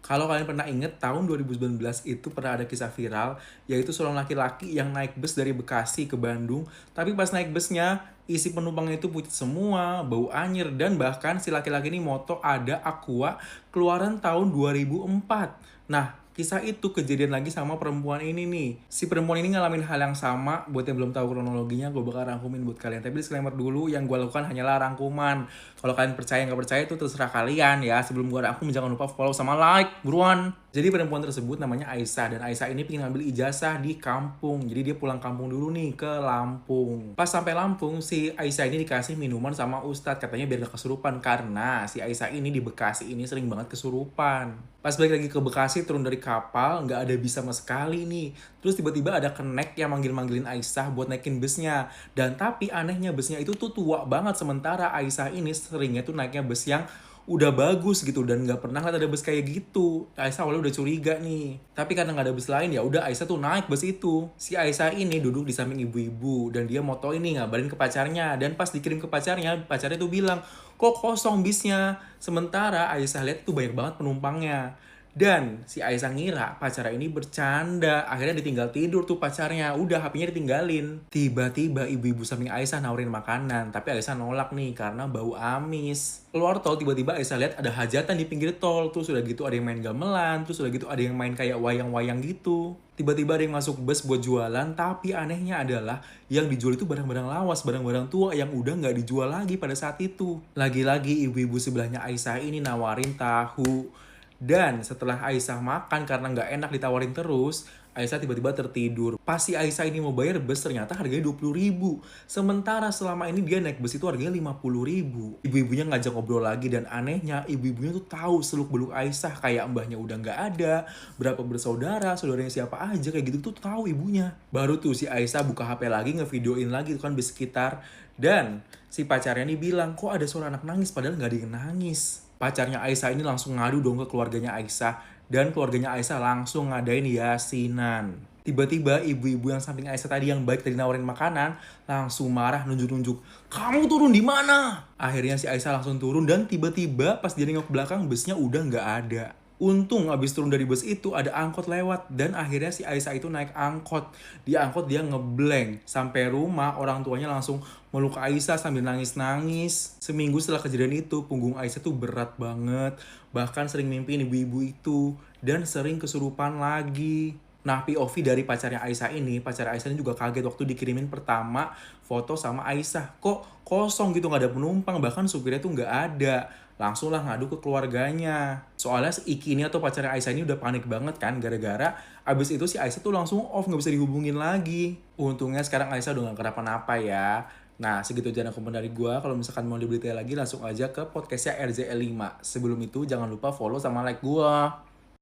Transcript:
Kalau kalian pernah inget, tahun 2019 itu pernah ada kisah viral, yaitu seorang laki-laki yang naik bus dari Bekasi ke Bandung, tapi pas naik busnya, isi penumpangnya itu putih semua, bau anyir, dan bahkan si laki-laki ini moto ada Aqua keluaran tahun 2004. Nah, kisah itu kejadian lagi sama perempuan ini nih. Si perempuan ini ngalamin hal yang sama. Buat yang belum tahu kronologinya, gue bakal rangkumin buat kalian. Tapi disclaimer dulu, yang gue lakukan hanyalah rangkuman. Kalau kalian percaya nggak percaya itu terserah kalian ya. Sebelum gue rangkum, jangan lupa follow sama like. Buruan! Jadi perempuan tersebut namanya Aisyah. Dan Aisyah ini pengen ngambil ijazah di kampung. Jadi dia pulang kampung dulu nih ke Lampung. Pas sampai Lampung, si Aisyah ini dikasih minuman sama Ustadz. Katanya biar gak kesurupan. Karena si Aisyah ini di Bekasi ini sering banget kesurupan. Pas balik lagi ke Bekasi, turun dari kapal, nggak ada bis sama sekali nih. Terus tiba-tiba ada kenek yang manggil-manggilin Aisyah buat naikin busnya. Dan tapi anehnya busnya itu tuh tua banget. Sementara Aisyah ini seringnya tuh naiknya bus yang udah bagus gitu dan nggak pernah lihat ada bus kayak gitu. Aisyah awalnya udah curiga nih, tapi karena nggak ada bus lain ya udah Aisyah tuh naik bus itu. Si Aisyah ini duduk di samping ibu-ibu dan dia moto ini ngabarin ke pacarnya, dan pas dikirim ke pacarnya tuh bilang kok kosong bisnya, sementara Aisyah lihat tuh banyak banget penumpangnya. Dan si Aisyah ngira pacarnya ini bercanda. Akhirnya ditinggal tidur tuh pacarnya. Udah HP-nya ditinggalin. Tiba-tiba ibu-ibu samping Aisyah nawarin makanan. Tapi Aisyah nolak nih karena bau amis. Keluar tol tiba-tiba Aisyah lihat ada hajatan di pinggir tol. Terus udah gitu ada yang main gamelan. Terus udah gitu ada yang main kayak wayang-wayang gitu. Tiba-tiba ada yang masuk bus buat jualan. Tapi anehnya adalah yang dijual itu barang-barang lawas. Barang-barang tua yang udah nggak dijual lagi pada saat itu. Lagi-lagi ibu-ibu sebelahnya Aisyah ini nawarin tahu. Dan setelah Aisyah makan karena nggak enak ditawarin terus, Aisyah tiba-tiba tertidur. Pas si Aisyah ini mau bayar bus, ternyata harganya 20.000. Sementara selama ini dia naik bus itu harganya 50.000. Ibu-ibunya ngajak ngobrol lagi dan anehnya ibu-ibunya tuh tahu seluk-beluk Aisyah. Kayak mbahnya udah nggak ada, berapa bersaudara, saudaranya siapa aja, kayak gitu tuh tahu ibunya. Baru tuh si Aisyah buka HP lagi, ngevideoin lagi tuh kan bus sekitar. Dan si pacarnya nih bilang, kok ada suara anak nangis padahal nggak ada yang nangis. Pacarnya Aisyah ini langsung ngadu dong ke keluarganya Aisyah. Dan keluarganya Aisyah langsung ngadain yasinan. Tiba-tiba ibu-ibu yang samping Aisyah tadi yang baik tadi nawarin makanan langsung marah nunjuk-nunjuk. Kamu turun di mana? Akhirnya si Aisyah langsung turun dan tiba-tiba pas dia nengok ke belakang busnya udah nggak ada. Untung abis turun dari bus itu ada angkot lewat dan akhirnya si Aisyah itu naik angkot. Di angkot dia ngeblank. Sampai rumah orang tuanya langsung meluk Aisyah sambil nangis-nangis. Seminggu setelah kejadian itu punggung Aisyah tuh berat banget. Bahkan sering mimpiin ibu-ibu itu dan sering kesurupan lagi. Nah, POV dari pacarnya Aisyah ini, pacar Aisyah ini juga kaget waktu dikirimin pertama foto sama Aisyah. Kok kosong gitu, nggak ada penumpang, bahkan supirnya tuh nggak ada. Langsung lah ngadu ke keluarganya. Soalnya si Iki ini atau pacarnya Aisyah ini udah panik banget kan, gara-gara abis itu si Aisyah tuh langsung off, nggak bisa dihubungin lagi. Untungnya sekarang Aisyah udah nggak kenapa-napa ya. Nah, segitu aja komen dari gue. Kalau misalkan mau detail lagi, langsung aja ke podcastnya RJL5. Sebelum itu, jangan lupa follow sama like gue.